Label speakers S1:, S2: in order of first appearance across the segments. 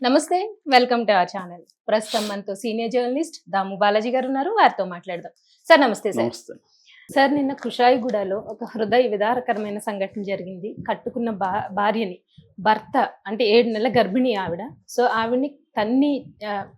S1: నమస్తే. Welcome to our channel. ప్రస్తుతం మనతో సీనియర్ జర్నలిస్ట్ దాము బాలాజీ గారు ఉన్నారు. వారితో మాట్లాడదాం. సార్ నమస్తే సార్.
S2: నమస్తే.
S1: సార్ నిన్న కుషాయిగూడలో ఒక హృదయ విదారకరమైన సంఘటన జరిగింది. కట్టుకున్న భార్యని భర్త అంటే 7 నెలల గర్భిణి ఆవిడ. సో ఆవిడని తన్ని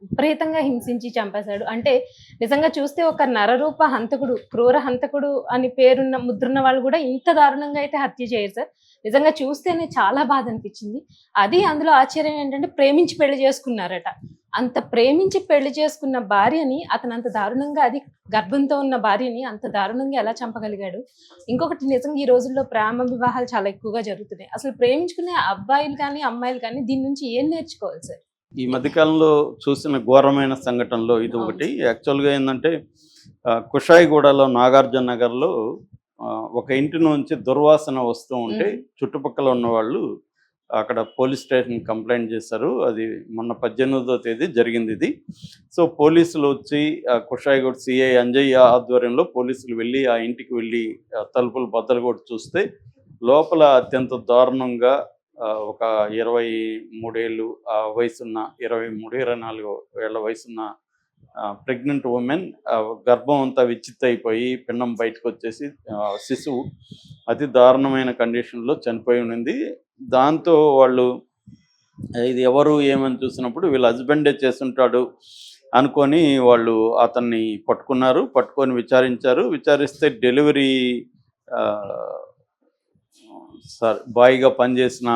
S1: విపరీతంగా హింసించి చంపేశాడు. అంటే నిజంగా చూస్తే ఒక నరరూప హంతకుడు, క్రూర హంతకుడు అని పేరున్న ముద్రున్న వాళ్ళు కూడా ఇంత దారుణంగా అయితే హత్య చేయరు సార్. నిజంగా చూస్తేనే చాలా బాధ అనిపించింది. అది అందులో ఆశ్చర్యం ఏంటంటే ప్రేమించి పెళ్లి చేసుకున్నారట. అంత ప్రేమించి పెళ్లి చేసుకున్న భార్యని అతను అంత దారుణంగా, అది గర్భంతో ఉన్న భార్యని అంత దారుణంగా ఎలా చంపగలిగాడు? ఇంకొకటి, నిజంగా ఈ రోజుల్లో ప్రేమ వివాహాలు చాలా ఎక్కువగా జరుగుతున్నాయి. అసలు ప్రేమించుకునే అబ్బాయిలు కానీ అమ్మాయిలు కానీ దీని నుంచి ఏం నేర్చుకోవాలి సార్?
S2: ఈ మధ్యకాలంలో చూసిన ఘోరమైన సంఘటనలో ఇది ఒకటి. యాక్చువల్గా ఏంటంటే కుషాయిగూడలో నాగార్జున నగర్లో ఒక ఇంటి నుంచి దుర్వాసన వస్తూ ఉంటే చుట్టుపక్కల ఉన్న వాళ్ళు అక్కడ పోలీస్ స్టేషన్ కంప్లైంట్ చేశారు. అది మొన్న 18వ తేదీ జరిగింది ఇది. సో పోలీసులు వచ్చి కుషాయిగూడ సిఐ అంజయ్య ఆధ్వర్యంలో పోలీసులు వెళ్ళి ఆ ఇంటికి వెళ్ళి తలుపులు బద్దలు కొట్టి చూస్తే లోపల అత్యంత దారుణంగా ఒక 23 ఏళ్ళు వయసున్న 23, 24 ఏళ్ల వయసున్న ప్రెగ్నెంట్ ఉమెన్ గర్భం అంతా విచ్చిత్తైపోయి పిండం బయటకు వచ్చేసి శిశువు అతి దారుణమైన కండిషన్లో చనిపోయి ఉన్నింది. దాంతో వాళ్ళు ఇది ఎవరు ఏమని చూసినప్పుడు వీళ్ళ హస్బెండే చేస్తుంటాడు అనుకొని వాళ్ళు అతన్ని పట్టుకొని విచారించారు. విచారిస్తే డెలివరీ బాయ్గా పనిచేసిన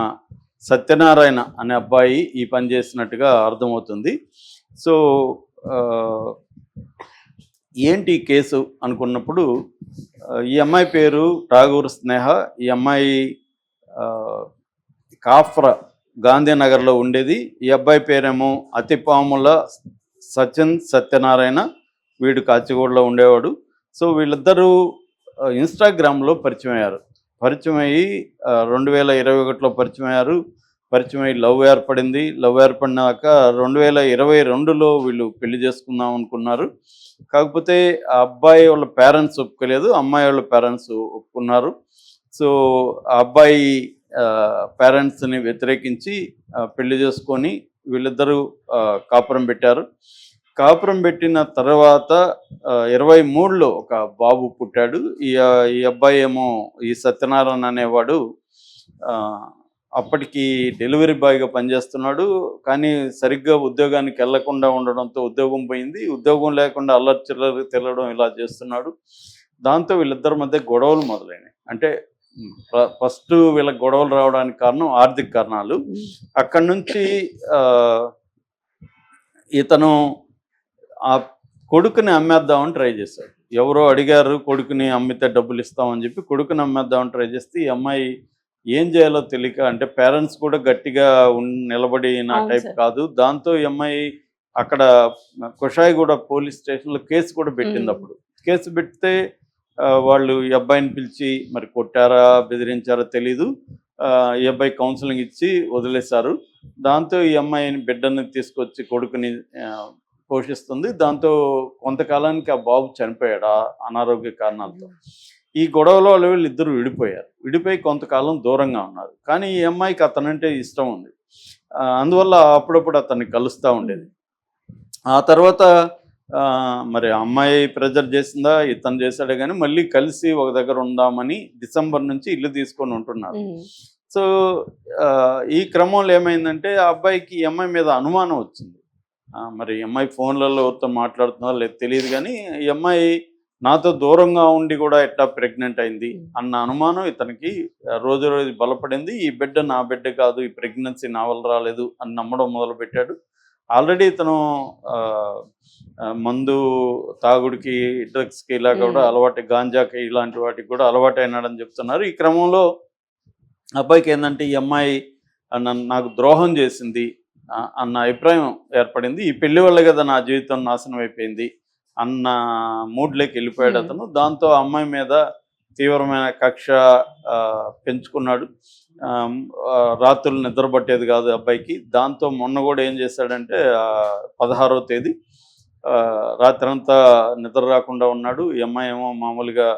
S2: సత్యనారాయణ అనే అబ్బాయి ఈ పని చేసినట్టుగా అర్థమవుతుంది. సో ఏంటి కేసు అనుకున్నప్పుడు ఈ అమ్మాయి పేరు ఠాగూర్ స్నేహ. ఈ అమ్మాయి కాఫ్రా గాంధీనగర్లో ఉండేది. ఈ అబ్బాయి పేరేమో అతిపాముల సత్యనారాయణ. వీడు కాచిగూడలో ఉండేవాడు. సో వీళ్ళిద్దరూ ఇన్స్టాగ్రామ్లో పరిచయం అయ్యి 2021లో పరిచయం అయ్యి లవ్ ఏర్పడింది. లవ్ ఏర్పడినాక 2022లో వీళ్ళు పెళ్లి చేసుకుందాం అనుకున్నారు. కాకపోతే ఆ అబ్బాయి వాళ్ళ పేరెంట్స్ ఒప్పుకోలేదు, అమ్మాయి వాళ్ళ పేరెంట్స్ ఒప్పుకున్నారు. సో ఆ అబ్బాయి పేరెంట్స్ని వ్యతిరేకించి పెళ్లి చేసుకొని వీళ్ళిద్దరూ కాపురం పెట్టారు. కాపురం పెట్టిన తర్వాత 23లో ఒక బాబు పుట్టాడు. ఈ అబ్బాయి ఏమో ఈ సత్యనారాయణ అనేవాడు అప్పటికి డెలివరీ బాయ్గా పనిచేస్తున్నాడు. కానీ సరిగ్గా ఉద్యోగానికి వెళ్లకుండా ఉండడంతో ఉద్యోగం పోయింది. ఉద్యోగం లేకుండా అల్లరి చిల్లరి తిరగడం ఇలా చేస్తున్నాడు. దాంతో వీళ్ళిద్దరి మధ్య గొడవలు మొదలైనాయి. అంటే ఫస్ట్ వీళ్ళకి గొడవలు రావడానికి కారణం ఆర్థిక కారణాలు. అక్కడి నుంచి ఇతను ఆ కొడుకుని అమ్మేద్దామని ట్రై చేశాడు. ఎవరో అడిగారు కొడుకుని అమ్మితే డబ్బులు ఇస్తామని చెప్పి కొడుకుని అమ్మేద్దామని ట్రై చేస్తే ఈ అమ్మాయి ఏం చేయాలో తెలియక, అంటే పేరెంట్స్ కూడా గట్టిగా నిలబడిన టైప్ కాదు. దాంతో ఈ అమ్మాయి అక్కడ కుషాయిగూడ పోలీస్ స్టేషన్లో కేసు కూడా పెట్టింది. అప్పుడు కేసు పెడితే వాళ్ళు ఈ అబ్బాయిని పిలిచి మరి కొట్టారా బెదిరించారా తెలీదు. ఈ అబ్బాయి కౌన్సిలింగ్ ఇచ్చి వదిలేశారు. దాంతో ఈ అమ్మాయిని బిడ్డని తీసుకొచ్చి కొడుకుని పోషిస్తుంది. దాంతో కొంతకాలానికి ఆ బాబు చనిపోయాడు అనారోగ్య కారణాలతో. ఈ గొడవలో వీళ్ళిద్దరూ విడిపోయి కొంతకాలం దూరంగా ఉన్నారు. కానీ ఈ అమ్మాయికి అతనంటే ఇష్టం ఉంది. అందువల్ల అప్పుడప్పుడు అతన్ని కలుస్తూ ఉండేది. ఆ తర్వాత మరి అమ్మాయి ప్రెజర్ చేసిందా ఇతను చేశాడే కానీ మళ్ళీ కలిసి ఒక దగ్గర ఉందామని డిసెంబర్ నుంచి ఇల్లు తీసుకొని ఉంటున్నారు. సో ఈ క్రమంలో ఏమైందంటే ఆ అబ్బాయికి ఈ అమ్మాయి మీద అనుమానం వచ్చింది. మరి ఈ అమ్మాయి ఫోన్లలో ఎవరితో మాట్లాడుతుందో లేదు తెలియదు, కానీ ఈ అమ్మాయి నాతో దూరంగా ఉండి కూడా ఎట్లా ప్రెగ్నెంట్ అయింది అన్న అనుమానం ఇతనికి రోజు రోజు బలపడింది. ఈ బిడ్డ నా బిడ్డ కాదు, ఈ ప్రెగ్నెన్సీ నా వల్ల రాలేదు అని నమ్మడం మొదలుపెట్టాడు. ఆల్రెడీ ఇతను మందు తాగుడికి, డ్రగ్స్కి ఇలా కూడా అలవాటు, గాంజాకి ఇలాంటి వాటికి కూడా అలవాటు అయినాడని చెప్తున్నారు. ఈ క్రమంలో అబ్బాయికి ఏంటంటే ఈ అమ్మాయి నాకు ద్రోహం చేసింది అన్న అభిప్రాయం ఏర్పడింది. ఈ పెళ్లి వల్ల కదా నా జీవితం నాశనం అయిపోయింది అన్న మూడ్లోకి వెళ్ళిపోయాడు అతను. దాంతో అమ్మాయి మీద తీవ్రమైన కక్ష పెంచుకున్నాడు. రాత్రులు నిద్రపట్టేది కాదు అబ్బాయికి. దాంతో మొన్న కూడా ఏం చేశాడంటే 16వ తేదీ రాత్రంతా నిద్ర రాకుండా ఉన్నాడు. ఈ అమ్మాయి ఏమో మామూలుగా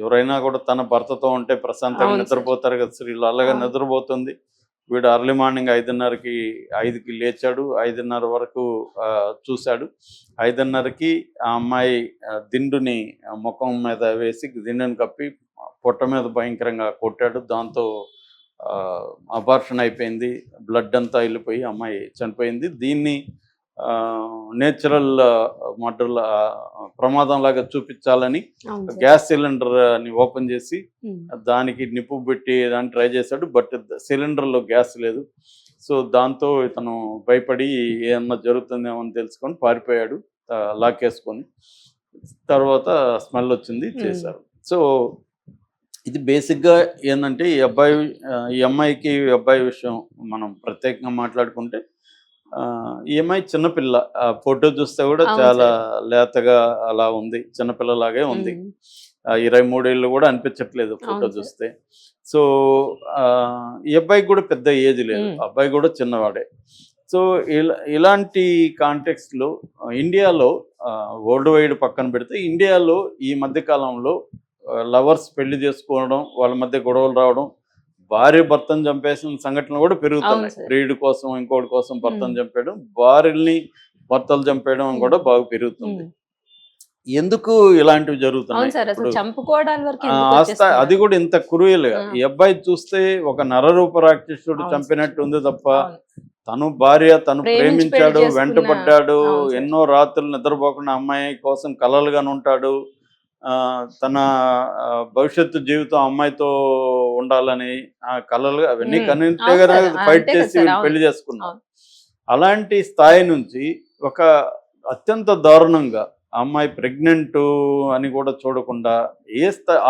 S2: ఎవరైనా కూడా తన భర్తతో ఉంటే ప్రశాంతంగా నిద్రపోతారు కదా స్త్రీలు, అలాగా నిద్రపోతుంది. వీడు అర్లీ మార్నింగ్ 5:30కి లేచాడు. 5:30 వరకు చూశాడు. 5:30కి ఆ అమ్మాయి దిండుని ముఖం మీద వేసి దిండుని కప్పి పొట్ట మీద భయంకరంగా కొట్టాడు. దాంతో అబార్షన్ అయిపోయింది. బ్లడ్ అంతా వెళ్ళిపోయి అమ్మాయి చనిపోయింది. దీన్ని నేచురల్ మర్డర్ ప్రమాదంలాగా చూపించాలని గ్యాస్ సిలిండర్ని ఓపెన్ చేసి దానికి నిప్పు పెట్టి దాన్ని ట్రై చేశాడు. బట్ సిలిండర్లో గ్యాస్ లేదు. సో దాంతో ఇతను భయపడి ఏమన్నా జరుగుతుందేమో అని తెలుసుకొని పారిపోయాడు లాకేసుకొని. తర్వాత స్మెల్ వచ్చింది, చేశారు. సో ఇది బేసిక్గా ఏంటంటే ఈ అమ్మాయికి అబ్బాయి విషయం మనం ప్రత్యేకంగా మాట్లాడుకుంటే ఈ అమ్మాయి చిన్నపిల్ల. ఫోటో చూస్తే కూడా చాలా లేతగా అలా ఉంది, చిన్నపిల్లలాగే ఉంది. 23 ఏళ్ళు కూడా అనిపించట్లేదు ఫోటో చూస్తే. సో ఈ అబ్బాయికి కూడా పెద్ద ఏజ్ లేదు, అబ్బాయి కూడా చిన్నవాడే. సో ఇలాంటి కాంటెక్స్ట్లో ఇండియాలో వరల్డ్ వైడ్ పక్కన పెడితే ఇండియాలో ఈ మధ్యకాలంలో లవర్స్ పెళ్లి చేసుకోవడం, వాళ్ళ మధ్య గొడవలు రావడం, భార్య భర్తను చంపేసిన సంఘటనలు కూడా పెరుగుతున్నాయి. ప్రియుడి కోసం ఇంకోటి కోసం భర్తను చంపేయడం, భార్యల్ని భర్తలు చంపేయడం కూడా బాగా పెరుగుతుంది. ఎందుకు ఇలాంటివి జరుగుతున్నాయి? అది కూడా ఇంత క్రూయల్గా. ఈ అబ్బాయి చూస్తే ఒక నరరూప రాక్షసుడు చంపినట్టు ఉంది తప్ప తను ప్రేమించాడు, వెంటపడ్డాడు, ఎన్నో రాత్రులు నిద్రపోకుండా అమ్మాయి కోసం కలలుగానే ఉంటాడు. తన భవిష్యత్తు జీవితం అమ్మాయితో ఉండాలని ఆ కలలు అవన్నీ కనింటే కదా ఫైట్ చేసి పెళ్లి చేసుకున్నాం. అలాంటి స్థాయి నుంచి ఒక అత్యంత దారుణంగా అమ్మాయి ప్రెగ్నెంట్ అని కూడా చూడకుండా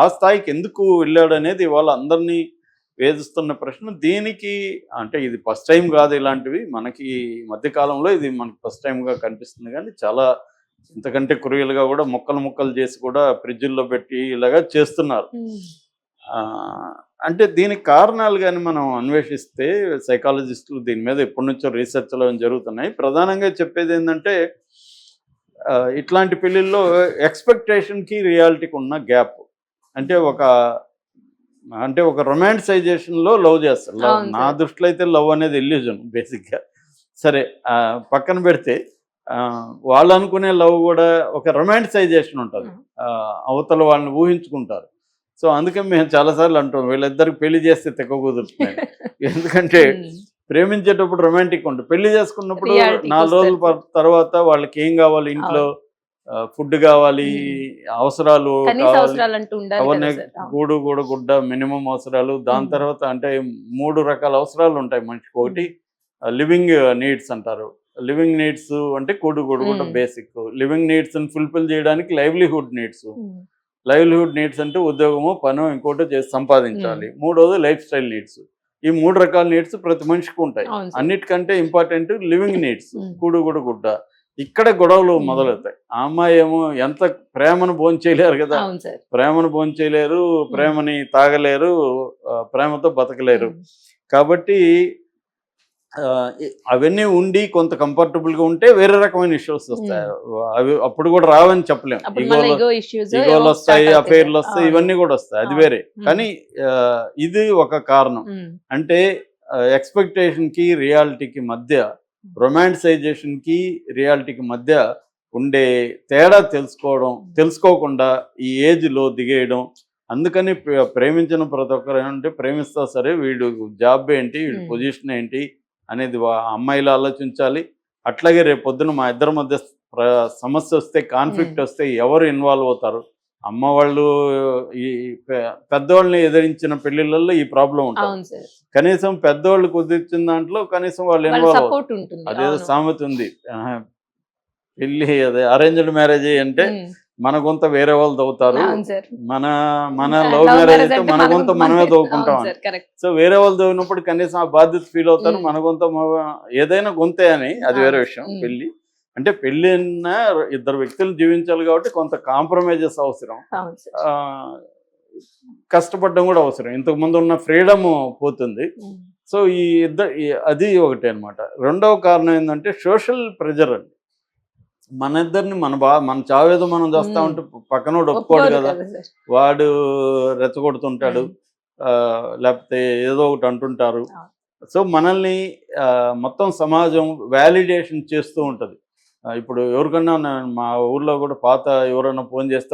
S2: ఆ స్థాయికి ఎందుకు వెళ్ళాడు అనేది ఇవాళ అందరినీ వేధిస్తున్న ప్రశ్న. దీనికి అంటే ఇది ఫస్ట్ టైం కాదు, ఇలాంటివి మనకి మధ్యకాలంలో ఇది మనకి ఫస్ట్ టైంగా కనిపిస్తుంది. కానీ చాలా ఇంతకంటే క్రూయల్గా కూడా ముక్కలు చేసి కూడా ఫ్రిడ్జ్ల్లో పెట్టి ఇలాగా చేస్తున్నారు. అంటే దీనికి కారణాలు కానీ మనం అన్వేషిస్తే సైకాలజిస్టులు దీని మీద ఎప్పటి నుంచో రీసెర్చ్లు జరుగుతున్నాయి. ప్రధానంగా చెప్పేది ఏంటంటే ఇట్లాంటి పెళ్ళిళ్ళలో ఎక్స్పెక్టేషన్కి రియాలిటీకి ఉన్న గ్యాప్. అంటే ఒక రొమాంటిసైజేషన్లో లవ్ చేస్తారు. నా దృష్టిలో అయితే లవ్ అనేది ఇల్యూజన్ బేసిక్గా. సరే పక్కన పెడితే వాళ్ళు అనుకునే లవ్ కూడా ఒక రొమాంటిసైజేషన్ ఉంటుంది. అవతల వాళ్ళని ఊహించుకుంటారు. సో అందుకే మేము చాలాసార్లు అంటాం వీళ్ళిద్దరికి పెళ్లి చేస్తే తెక్క కుదురుతున్నాయి. ఎందుకంటే ప్రేమించేటప్పుడు రొమాంటిక్ ఉంటుంది, పెళ్లి చేసుకున్నప్పుడు 4 రోజుల తర్వాత వాళ్ళకి ఏం కావాలి, ఇంట్లో ఫుడ్ కావాలి, అవసరాలు కావాలి, గూడు కూడా గుడ్డ మినిమం అవసరాలు. దాని తర్వాత అంటే 3 రకాల అవసరాలు ఉంటాయి మనిషికి. ఒకటి లివింగ్ నీడ్స్ అంటారు. లివింగ్ నీడ్స్ అంటే కూడు కూడా బేసిక్. లివింగ్ నీడ్స్ ఫుల్ఫిల్ చేయడానికి లైవ్లీహుడ్ నీడ్స్ అంటే ఉద్యోగము, పనో ఇంకోటో చేసి సంపాదించాలి. 3వది లైఫ్ స్టైల్ నీడ్స్. ఈ 3 రకాల నీడ్స్ ప్రతి మనిషికి ఉంటాయి. అన్నిటికంటే ఇంపార్టెంట్ లివింగ్ నీడ్స్, కూడు గుడ్డ. ఇక్కడ గొడవలు మొదలవుతాయి. ఆ అమ్మాయి ఏమో ఎంత ప్రేమను భోంచేయలేరు కదా, ప్రేమని తాగలేరు, ప్రేమతో బతకలేరు. కాబట్టి అవన్నీ ఉండి కొంత కంఫర్టబుల్గా ఉంటే వేరే రకమైన ఇష్యూస్ వస్తాయి. అవి అప్పుడు కూడా రావని చెప్పలేము. ఈగోలు వస్తాయి, అఫైర్లు వస్తాయి, ఇవన్నీ కూడా వస్తాయి, అది వేరే. కానీ ఇది ఒక కారణం. అంటే ఎక్స్పెక్టేషన్కి రియాలిటీకి మధ్య, రొమాంటిసైజేషన్కి రియాలిటీకి మధ్య ఉండే తేడా తెలుసుకోకుండా ఈ ఏజ్లో దిగేయడం. అందుకని ప్రేమించిన ప్రతి ఒక్కరు ఏంటంటే ప్రేమిస్తా సరే వీడు జాబ్ ఏంటి, వీడి పొజిషన్ ఏంటి అనేది అమ్మాయిలు ఆలోచించాలి. అట్లాగే రేపు పొద్దున మా ఇద్దరి మధ్య సమస్య వస్తే, కాన్ఫ్లిక్ట్ వస్తే ఎవరు ఇన్వాల్వ్ అవుతారు? అమ్మ వాళ్ళు ఈ పెద్దవాళ్ళని ఎదిరించిన పెళ్లిళ్ళల్లో ఈ ప్రాబ్లం ఉంటుంది. కనీసం పెద్దవాళ్ళు కుదిర్చిన దాంట్లో కనీసం వాళ్ళు ఇన్వాల్వ్ అవుతారు. అదేదో సామెత ఉంది, పెళ్లి అదే అరేంజ్డ్ మ్యారేజ్ అంటే మన గొంత వేరే వాళ్ళు తవ్వుతారు, మన లవ్ మ్యారేజ్ అయితే మన గొంత మనమే తవ్వుకుంటాం. సో వేరే వాళ్ళు తవ్వినప్పుడు కనీసం ఆ బాధ్యత ఫీల్ అవుతారు, మన గొంత ఏదైనా గొంతే అని. అది వేరే విషయం. పెళ్లి అంటే పెళ్లి అన్నా 2 వ్యక్తులు జీవించాలి కాబట్టి కొంత కాంప్రమైజెస్ అవసరం, కష్టపడడం కూడా అవసరం. ఇంతకు ముందు ఉన్న ఫ్రీడమ్ పోతుంది. సో అది ఒకటి అనమాట. రెండవ కారణం ఏంటంటే సోషల్ ప్రెజర్ అండి. మన ఇద్దరిని మన చావేదో మనం చేస్తా ఉంటే పక్కనోడు ఒప్పుకోడు కదా, వాడు రెచ్చగొడుతుంటాడు, లేకపోతే ఏదో ఒకటి అంటుంటారు. సో మనల్ని మొత్తం సమాజం వ్యాలిడేషన్ చేస్తూ ఉంటుంది. ఇప్పుడు ఎవరికన్నా మా ఊర్లో కూడా పాత ఎవరైనా ఫోన్ చేస్తే